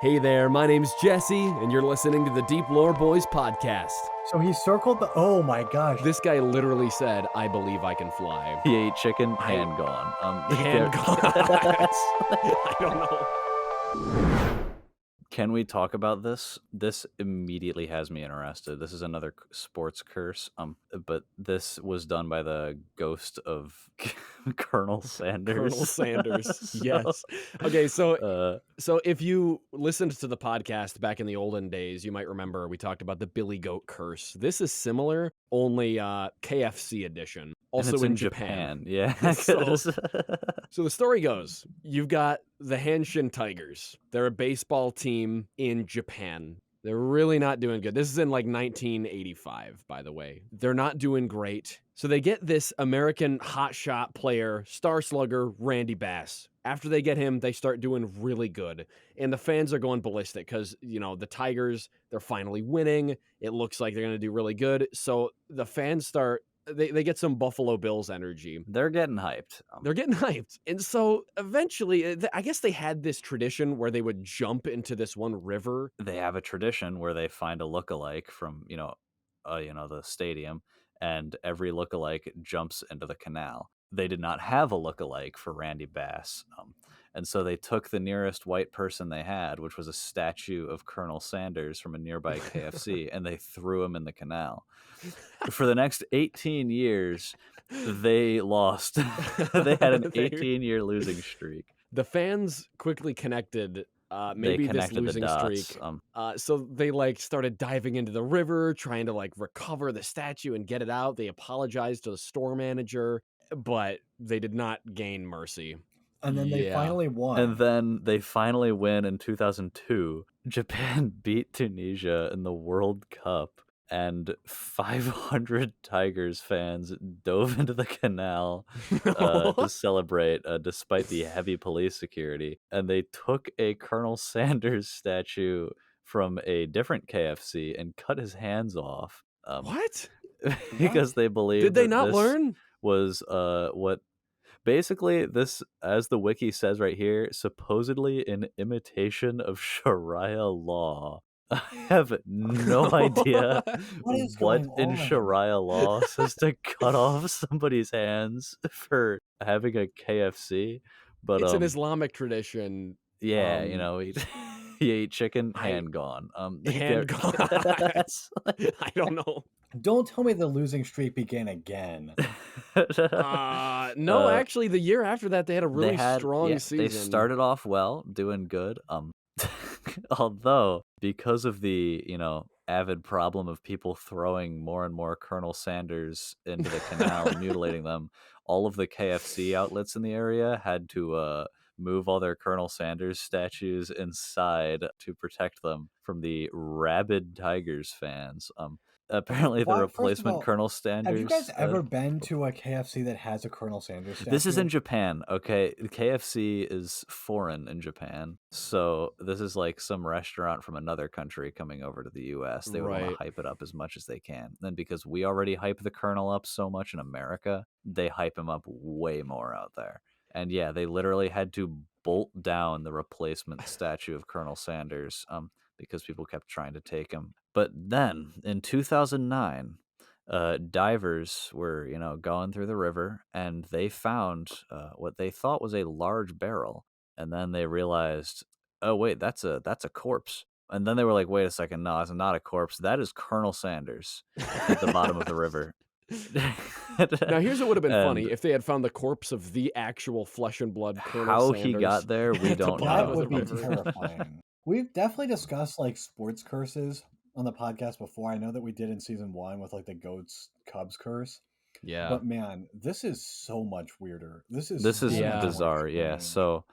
Hey there, my name's Jesse, and you're listening to the Deep Lore Boys podcast. So he circled the... Oh my gosh. This guy literally said, I believe I can fly. He ate chicken, hand gone. Hand gone. I don't know. Can we talk about this? This immediately has me interested. This is another sports curse. But this was done by the ghost of Colonel Sanders. Colonel Sanders, yes. Okay, so if you listened to the podcast back in the olden days, you might remember we talked about the Billy Goat curse. This is similar, only KFC edition. Also it's in Japan. Yeah. So the story goes, you've got the Hanshin Tigers. They're a baseball team in Japan. They're really not doing good. This is in like 1985, by the way. They're not doing great. So they get this American hotshot player, star slugger, Randy Bass. After they get him, they start doing really good. And the fans are going ballistic because, the Tigers, they're finally winning. It looks like they're going to do really good. So the fans start... They get some Buffalo Bills energy. They're getting hyped. They're getting hyped. And so eventually, I guess they had this tradition where they would jump into this one river. They have a tradition where they find a lookalike from, the stadium, and every lookalike jumps into the canal. They did not have a lookalike for Randy Bass. And so they took the nearest white person they had, which was a statue of Colonel Sanders from a nearby KFC, and they threw him in the canal. For the next 18 years, they lost. They had an 18-year losing streak. The fans quickly connected maybe this losing streak. So they started diving into the river, trying to recover the statue and get it out. They apologized to the store manager, but they did not gain mercy. And then they finally won. And then they finally win in 2002. Japan beat Tunisia in the World Cup, and 500 Tigers fans dove into the canal to celebrate, despite the heavy police security. And they took a Colonel Sanders statue from a different KFC and cut his hands off. What? Because they believed Did they not learn? Was what... Basically, this, as the wiki says right here, supposedly in imitation of Sharia law. I have no idea what in Sharia law says to cut off somebody's hands for having a KFC. But it's an Islamic tradition. Yeah, he ate chicken, hand gone. Hand gone. I don't know. Don't tell me the losing streak began again. No, actually, the year after that, they had a really strong season. They started off well, doing good. Although, because of the, avid problem of people throwing more and more Colonel Sanders into the canal and mutilating them, all of the KFC outlets in the area had to move all their Colonel Sanders statues inside to protect them from the rabid Tigers fans. Apparently, the replacement Colonel Sanders... Have you guys ever been to a KFC that has a Colonel Sanders statue? This is in Japan, okay? The KFC is foreign in Japan, so this is like some restaurant from another country coming over to the U.S. They would want to hype it up as much as they can. And because we already hype the Colonel up so much in America, they hype him up way more out there. And yeah, they literally had to bolt down the replacement statue of Colonel Sanders because people kept trying to take him. But then, in 2009, divers were, going through the river, and they found what they thought was a large barrel. And then they realized, oh, wait, that's a corpse. And then they were like, wait a second, no, it's not a corpse. That is Colonel Sanders at the bottom of the river. Now, here's what would have been funny if they had found the corpse of the actual flesh and blood Colonel Sanders. How he got there, we don't know. That would be terrifying. We've definitely discussed sports curses on the podcast before. I know that we did in season 1 with the goats Cubs curse. Yeah. But man, this is so much weirder. This is bizarre. Yeah. So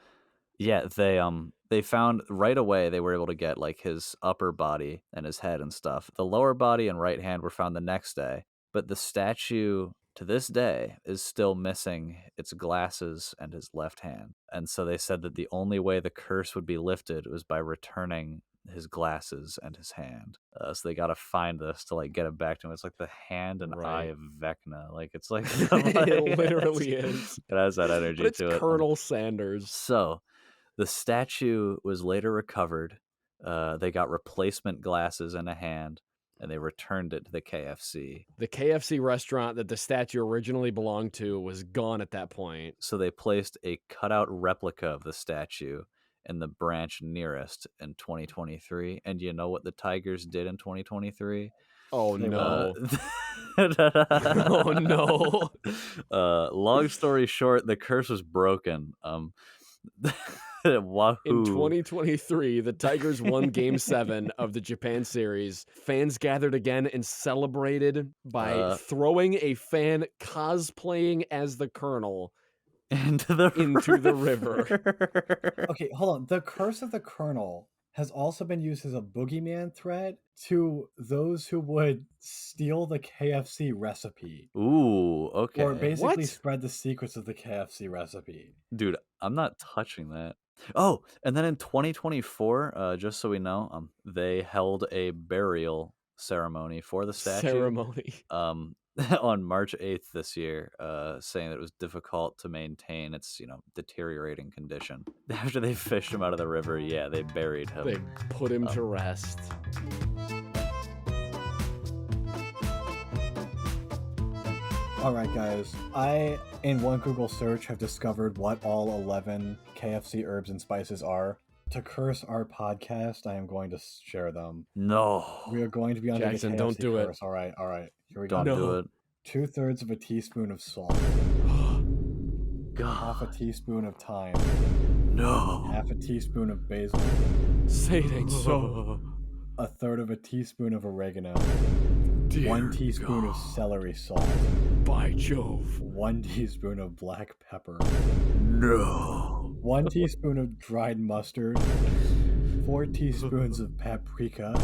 yeah, they found right away, they were able to get his upper body and his head and stuff. The lower body and right hand were found the next day, but the statue to this day is still missing its glasses and his left hand. And so they said that the only way the curse would be lifted was by returning his glasses and his hand. So they got to find this to get it back to him. It's like the hand and eye of Vecna. It's like it literally is. It has that energy but it's to it. Colonel Sanders. So the statue was later recovered They got replacement glasses in a hand, and they returned it to the KFC. The KFC restaurant that the statue originally belonged to was gone at that point. So they placed a cutout replica of the statue in the branch nearest in 2023. And you know what the Tigers did in 2023? Oh, no. Oh, no. Long story short, the curse was broken. Wahoo. In 2023, the Tigers won Game 7 of the Japan series. Fans gathered again and celebrated by throwing a fan cosplaying as the Colonel into the river. Okay, hold on. The curse of the Colonel has also been used as a boogeyman threat to those who would steal the KFC recipe. Ooh, okay. Or basically spread the secrets of the KFC recipe. Dude, I'm not touching that. Oh, and then in 2024, just so we know, they held a burial ceremony for the statue. On March 8th this year, saying that it was difficult to maintain its, deteriorating condition. After they fished him out of the river, yeah, they buried him. They put him to rest. All right, guys. I, in one Google search, have discovered what all 11 KFC herbs and spices are. To curse our podcast, I am going to share them. No. We are going to be under Jackson, the KFC don't do curse. it. All right. Here we go. Don't do it. 2/3 of a teaspoon of salt. God. Half a teaspoon of thyme. No. Half a teaspoon of basil. Say it ain't so. 1/3 of a teaspoon of oregano. Dear 1 teaspoon God. of celery salt. By Jove. 1 teaspoon of black pepper. No. 1 teaspoon of dried mustard. 4 teaspoons of paprika.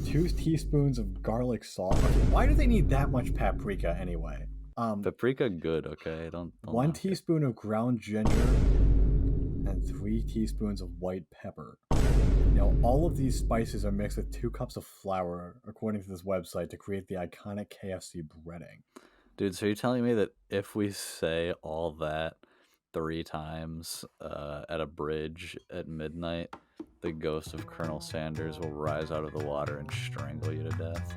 2 teaspoons of garlic salt. Okay, why do they need that much paprika anyway? Paprika good, okay? Don't 1 teaspoon of ground ginger and 3 teaspoons of white pepper. Now, all of these spices are mixed with 2 cups of flour, according to this website, to create the iconic KFC breading. Dude, so you're telling me that if we say all that 3 times at a bridge at midnight, the ghost of Colonel Sanders will rise out of the water and strangle you to death?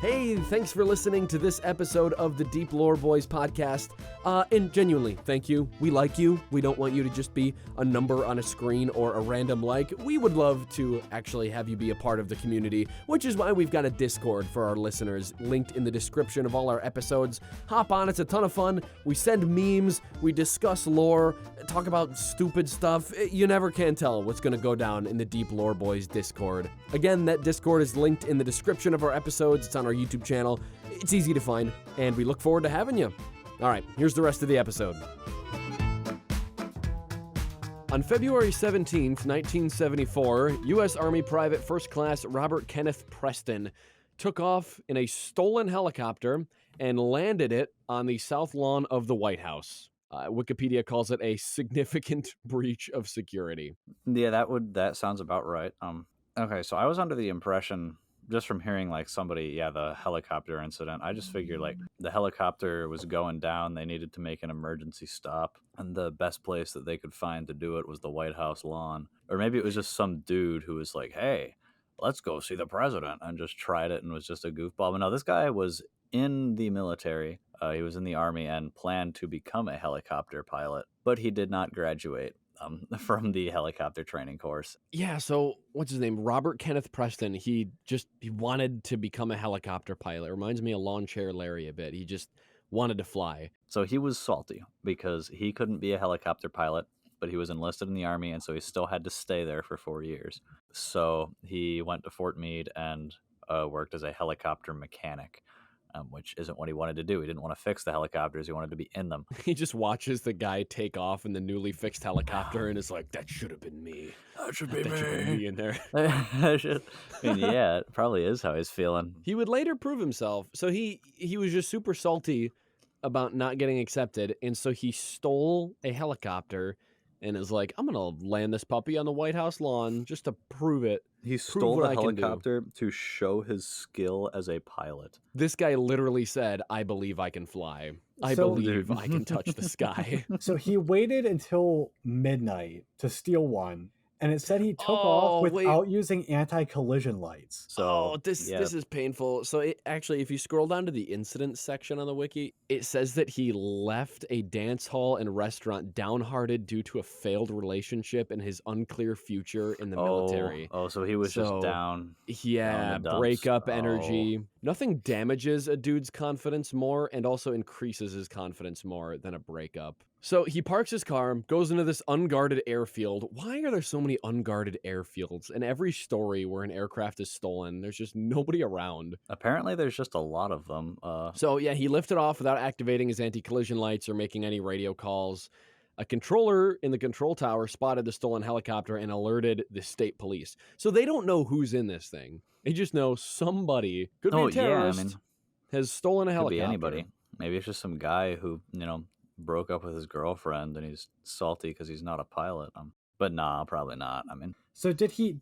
Hey, thanks for listening to this episode of the Deep Lore Boys podcast. And genuinely, thank you. We like you. We don't want you to just be a number on a screen or a random like. We would love to actually have you be a part of the community, which is why we've got a Discord for our listeners linked in the description of all our episodes. Hop on, it's a ton of fun. We send memes, we discuss lore, talk about stupid stuff. You never can tell what's going to go down in the Deep Lore Boys Discord. Again, that Discord is linked in the description of our episodes. It's on our YouTube channel. It's easy to find, and we look forward to having you. All right, here's the rest of the episode. On February 17th, 1974, U.S. Army Private First Class Robert Kenneth Preston took off in a stolen helicopter and landed it on the south lawn of the White House. Wikipedia calls it a significant breach of security. Yeah, that sounds about right. Okay, so I was under the impression, just from hearing the helicopter incident, I just figured the helicopter was going down. They needed to make an emergency stop, and the best place that they could find to do it was the White House lawn. Or maybe it was just some dude who was like, hey, let's go see the president, and just tried it and was just a goofball. But no, this guy was in the military. He was in the Army and planned to become a helicopter pilot, but he did not graduate from the helicopter training course. Yeah, so what's his name? Robert Kenneth Preston. He wanted to become a helicopter pilot. Reminds me of Lawn Chair Larry a bit. He just wanted to fly. So he was salty because he couldn't be a helicopter pilot, but he was enlisted in the Army, and so he still had to stay there for 4 years. So he went to Fort Meade and worked as a helicopter mechanic. Which isn't what he wanted to do. He didn't want to fix the helicopters. He wanted to be in them. He just watches the guy take off in the newly fixed helicopter and is like, that should have been me. That should be me in there. Yeah, it probably is how he's feeling. He would later prove himself. So he was just super salty about not getting accepted. And so he stole a helicopter and is like, I'm going to land this puppy on the White House lawn just to prove it. He Prove stole what the I can do. helicopter to show his skill as a pilot. This guy literally said, I believe I can fly. I believe I can touch the sky. So he waited until midnight to steal one, and it said he took off without using anti-collision lights. So this is painful. So it actually, if you scroll down to the incident section on the wiki, it says that he left a dance hall and restaurant downhearted due to a failed relationship and his unclear future in the military. So he was just down. Yeah, breakup energy. Nothing damages a dude's confidence more and also increases his confidence more than a breakup. So he parks his car, goes into this unguarded airfield. Why are there so many unguarded airfields? In every story where an aircraft is stolen, there's just nobody around. Apparently, there's just a lot of them. So yeah, he lifted off without activating his anti-collision lights or making any radio calls. A controller in the control tower spotted the stolen helicopter and alerted the state police. So they don't know who's in this thing. They just know somebody, could be a terrorist, has stolen a helicopter. Could be anybody. Maybe it's just some guy who, broke up with his girlfriend and he's salty because he's not a pilot. But nah, probably not. So did he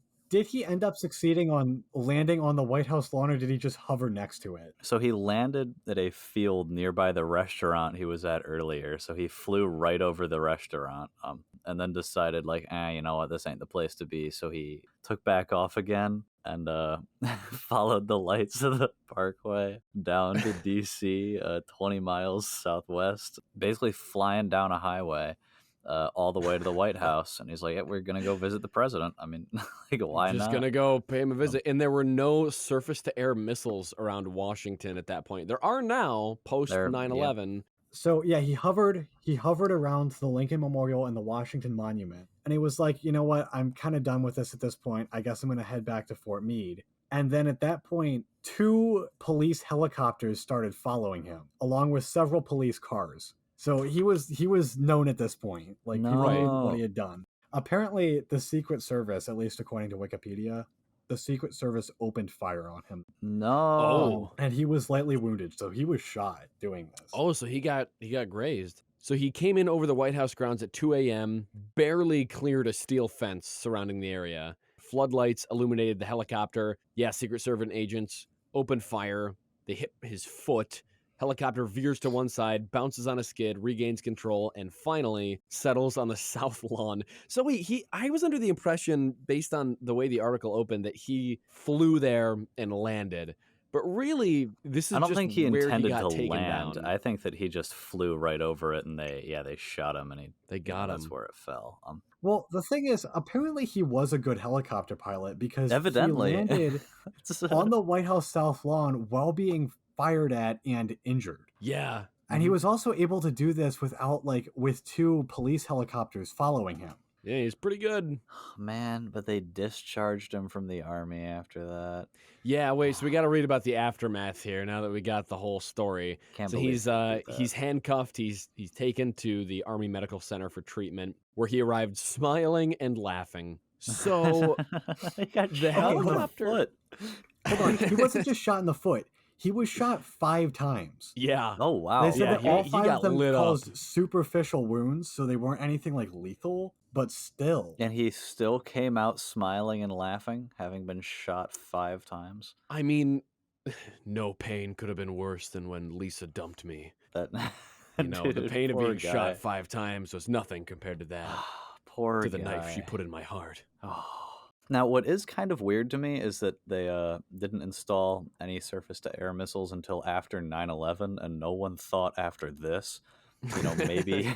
end up succeeding on landing on the White House lawn, or did he just hover next to it? So he landed at a field nearby the restaurant he was at earlier. So he flew right over the restaurant, and then decided you know what, this ain't the place to be. So he took back off again and followed the lights of the parkway down to DC, 20 miles southwest, basically flying down a highway. All the way to the White House, and he's like, we're gonna go visit the president. Why not? Just gonna go pay him a visit. And there were no surface-to-air missiles around Washington at that point. There are now, post 9/11. Yeah. So yeah, he hovered around the Lincoln Memorial and the Washington Monument, and he was like, you know what, I'm kind of done with this at this point. I guess I'm gonna head back to Fort Meade. And then at that point, 2 police helicopters started following him, along with several police cars. So he was known at this point. He knew what he had done. Apparently, the Secret Service, at least according to Wikipedia, the Secret Service opened fire on him. No. And he was lightly wounded, so he was shot doing this. So he got grazed. So he came in over the White House grounds at 2 a.m., barely cleared a steel fence surrounding the area. Floodlights illuminated the helicopter. Yeah, Secret Service agents opened fire. They hit his foot. Helicopter veers to one side, bounces on a skid, regains control, and finally settles on the south lawn. So I was under the impression, based on the way the article opened, that he flew there and landed. But really, this is I don't think he intended to land. Down. I think that he just flew right over it, and they shot him, and they got him. That's where it fell. Well, the thing is, apparently he was a good helicopter pilot because evidently he landed on the White House South Lawn while being fired at and injured. Yeah. And he was also able to do this with 2 police helicopters following him. Yeah, he's pretty good. Man, but they discharged him from the army after that. Yeah, wait, so we got to read about the aftermath here now that we got the whole story. He's handcuffed, he's taken to the Army Medical Center for treatment, where he arrived smiling and laughing. So the helicopter. Hold on, he wasn't just shot in the foot. He was shot 5 times. Yeah. Oh, wow. They said that all 5 of them caused superficial wounds, so they weren't anything lethal, but still. And he still came out smiling and laughing, having been shot 5 times. No pain could have been worse than when Lisa dumped me. That, dude, the pain of being shot 5 times was nothing compared to that. Poor to the knife she put in my heart. Now, what is kind of weird to me is that they didn't install any surface-to-air missiles until after 9/11, and no one thought after this, maybe...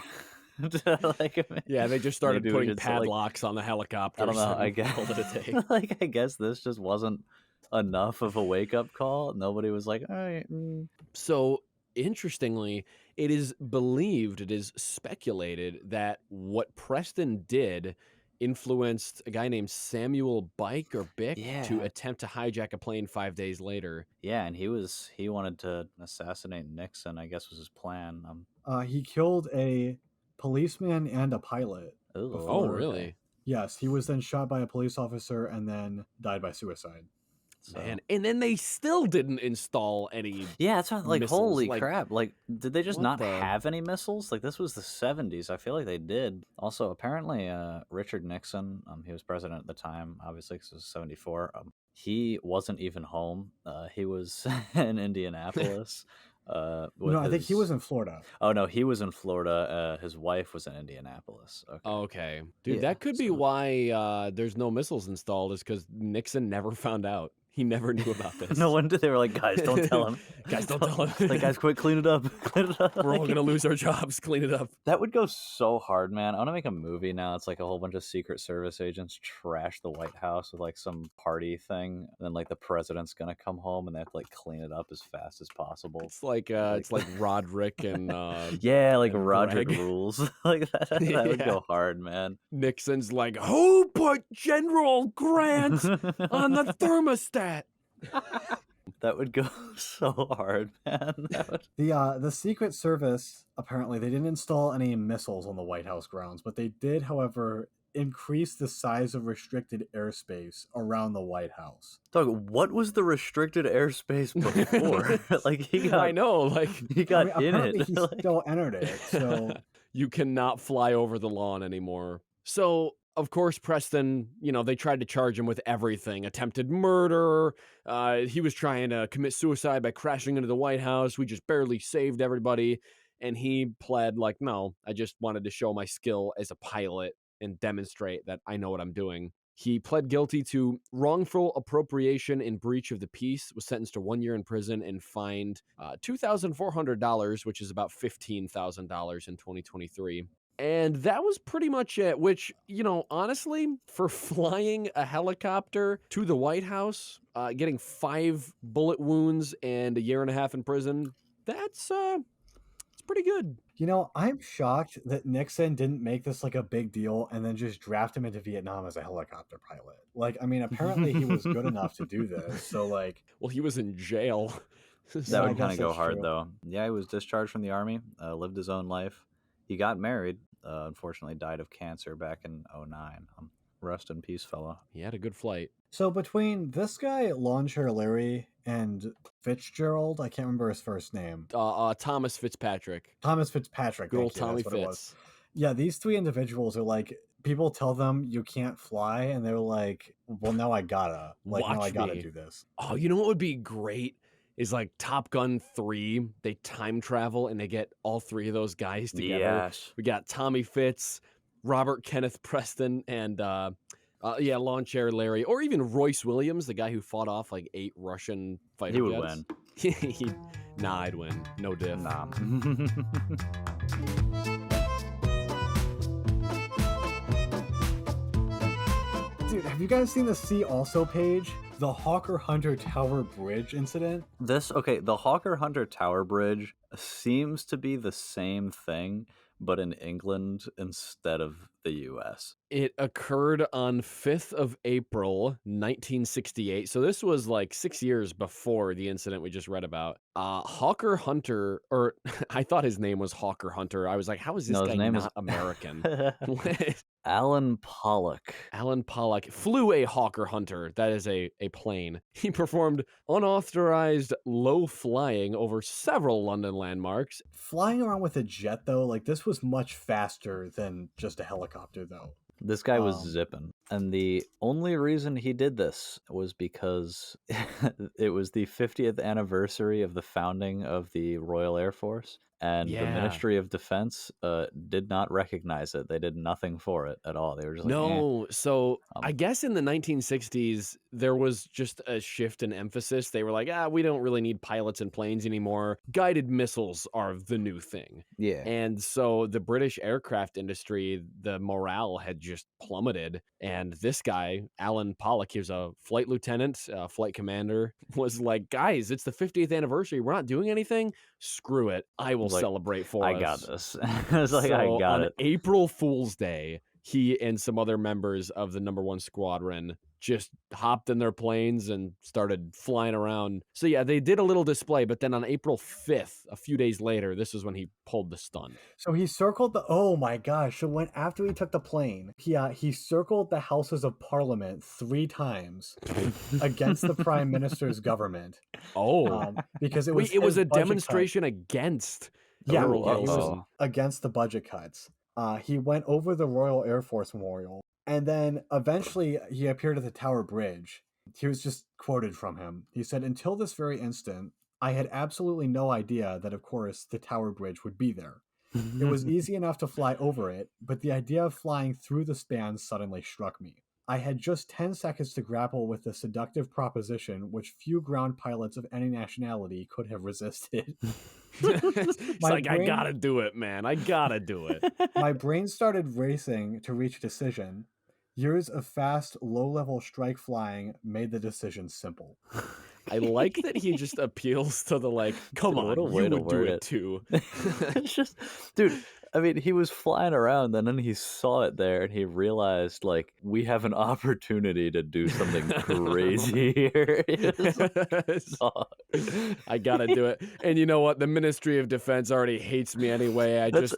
Yeah, they just started putting padlocks on the helicopters. I don't know, I guess. Called it a day. I guess this just wasn't enough of a wake-up call. Nobody was like, all right. So, interestingly, it is speculated that what Preston did influenced a guy named Samuel Bick to attempt to hijack a plane 5 days later. Yeah, and he wanted to assassinate Nixon, I guess was his plan. He killed a policeman and a pilot. Oh, really? Yes, he was then shot by a police officer and then died by suicide. So. Man, and then they still didn't install any. Yeah, it's not like missiles. Holy Like, crap! Like, did they just not have any missiles? Like, this was the 70s. I feel like they did. Also, apparently, Richard Nixon, he was president at the time, obviously, because it was 74. He wasn't even home. He was in Indianapolis. No, I think he was in Florida. Oh no, he was in Florida. His wife was in Indianapolis. Okay, dude, that could be why there's no missiles installed. Is because Nixon never found out. He never knew about this. No wonder they were like, guys, don't tell him. Guys, don't tell him. Like, guys, quick, clean it up. Clean it up. We're all gonna lose our jobs. Clean it up. That would go so hard, man. I want to make a movie now. It's like a whole bunch of Secret Service agents trash the White House with like some party thing, and then like the president's gonna come home and they have to like clean it up as fast as possible. It's like Roderick and yeah, like and Roderick Greg. Rules. Like that would go hard, man. Nixon's like, who put General Grant on the thermostat? That would go so hard, man. The Secret Service, apparently they didn't install any missiles on the White House grounds, but they did, however, increase the size of restricted airspace around the White House. Dog, what was the restricted airspace before? Like he got, I know, like he got in apparently it. He still entered it, so you cannot fly over the lawn anymore. So of course, Preston, they tried to charge him with everything. Attempted murder. He was trying to commit suicide by crashing into the White House. We just barely saved everybody. And he pled like, no, I just wanted to show my skill as a pilot and demonstrate that I know what I'm doing. He pled guilty to wrongful appropriation in breach of the peace, was sentenced to 1 year in prison and fined $2,400, which is about $15,000 in 2023. And that was pretty much it, which, honestly, for flying a helicopter to the White House, getting 5 bullet wounds and 1.5 years in prison, it's pretty good. I'm shocked that Nixon didn't make this like a big deal and then just draft him into Vietnam as a helicopter pilot. Like, I mean, apparently he was good enough to do this. So, like, well, he was in jail. That would kind of go hard, though. Yeah, he was discharged from the army, lived his own life. He got married, unfortunately died of cancer back in 2009. Rest in peace, fella. He had a good flight. So between this guy, Lawn Chair Larry, and Fitzgerald, I can't remember his first name. Thomas Fitzpatrick. Thomas Fitzpatrick. Good old Tommy Fitz. Yeah, these 3 individuals are like, people tell them you can't fly, and they're like, well, now I gotta. Like, now I gotta do this. Oh, you know what would be great? Is like Top Gun 3, they time travel and they get all 3 of those guys together. Yes. We got Tommy Fitz, Robert Kenneth Preston, and Lawn Chair Larry, or even Royce Williams, the guy who fought off like 8 Russian fighter jets. He would win. Nah, I'd win. No diff. Nah. Dude, have you guys seen the See Also page? The Hawker Hunter Tower Bridge incident? The Hawker Hunter Tower Bridge seems to be the same thing, but in England instead of the US. It occurred on 5th of April, 1968. So this was like 6 years before the incident we just read about. Hawker Hunter, or I thought his name was Hawker Hunter. I was like, how is this guy not American? Alan Pollock. Alan Pollock flew a Hawker Hunter. That is a plane. He performed unauthorized low flying over several London landmarks. Flying around with a jet, though, like this was much faster than just a helicopter, though. This guy was zipping. And the only reason he did this was because it was the 50th anniversary of the founding of the Royal Air Force. And the Ministry of Defense did not recognize it. They did nothing for it at all. They were just like, no. So I guess in the 1960s, there was just a shift in emphasis. They were like, we don't really need pilots and planes anymore. Guided missiles are the new thing. Yeah. And so the British aircraft industry, the morale had just plummeted. And this guy, Alan Pollock, he was a flight lieutenant, flight commander, was like, guys, it's the 50th anniversary. We're not doing anything. Screw it. I will celebrate for us. I got this. I was like, I got it. On April Fool's Day, he and some other members of the number 1 squadron just hopped in their planes and started flying around. So yeah, they did a little display, but then on April 5th, a few days later, this is when he pulled the stunt. So he circled the, oh my gosh. So after he took the plane, he circled the Houses of Parliament 3 times against the Prime Minister's government. Because it was a demonstration against against the budget cuts. He went over the Royal Air Force Memorial, and then eventually he appeared at the Tower Bridge. He was just quoted from him. He said, "Until this very instant, I had absolutely no idea that, of course, the Tower Bridge would be there. It was easy enough to fly over it, but the idea of flying through the span suddenly struck me. I had just 10 seconds to grapple with the seductive proposition which few ground pilots of any nationality could have resisted." It's like, I gotta do it, man. I gotta do it. My brain started racing to reach a decision. Years of fast, low-level strike flying made the decision simple. I like that he just appeals to the like, come on, you would do it too. It's just, dude, I mean, he was flying around and then he saw it there and he realized, like, we have an opportunity to do something crazy here. I gotta do it. And you know what? The Ministry of Defense already hates me anyway. At this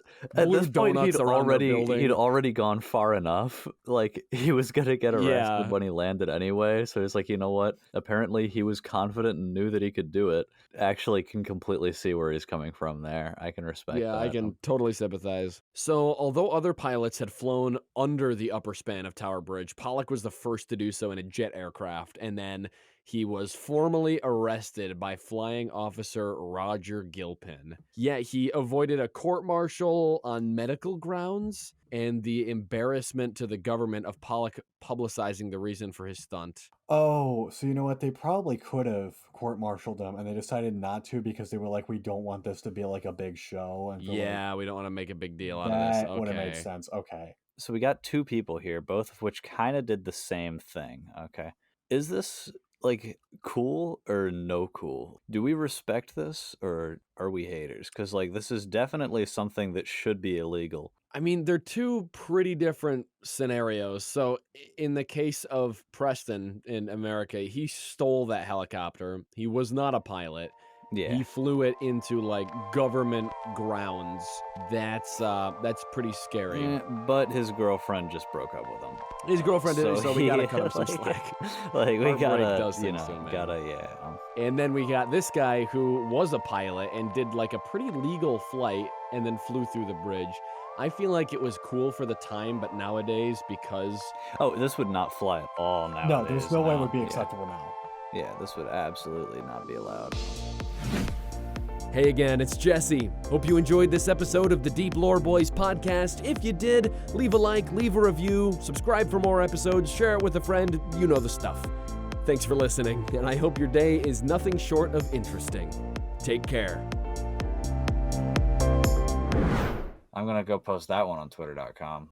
point, he'd already gone far enough. Like, he was gonna get arrested when he landed anyway. So he's like, you know what? Apparently he was confident and knew that he could do it. Actually can completely see where he's coming from there. I can respect that. Yeah, I can totally sympathize. So, although other pilots had flown under the upper span of Tower Bridge, Pollock was the first to do so in a jet aircraft, and then he was formally arrested by Flying Officer Roger Gilpin. Yeah, he avoided a court-martial on medical grounds and the embarrassment to the government of Pollock publicizing the reason for his stunt. Oh, so you know what? They probably could have court-martialed him, and they decided not to because they were like, we don't want this to be like a big show. And we don't want to make a big deal out of this. That would have made sense. Okay. So we got 2 people here, both of which kind of did the same thing. Okay. Is this like cool or no cool? Do we respect this or are we haters? Because like this is definitely something that should be illegal. I mean, they're 2 pretty different scenarios. So in the case of Preston in America, he stole that helicopter. He was not a pilot. Yeah. He flew it into like government grounds. That's pretty scary. But his girlfriend just broke up with him. His girlfriend did, so we gotta cut him some slack. Like we gotta, And then we got this guy who was a pilot and did like a pretty legal flight and then flew through the bridge. I feel like it was cool for the time, but nowadays, because... Oh, this would not fly at all nowadays. No, there's no way it would be acceptable now. Yeah, this would absolutely not be allowed. Hey again, it's Jesse. Hope you enjoyed this episode of the Deep Lore Boys podcast. If you did, leave a like, leave a review, subscribe for more episodes, share it with a friend, you know the stuff. Thanks for listening, and I hope your day is nothing short of interesting. Take care. I'm going to go post that one on twitter.com.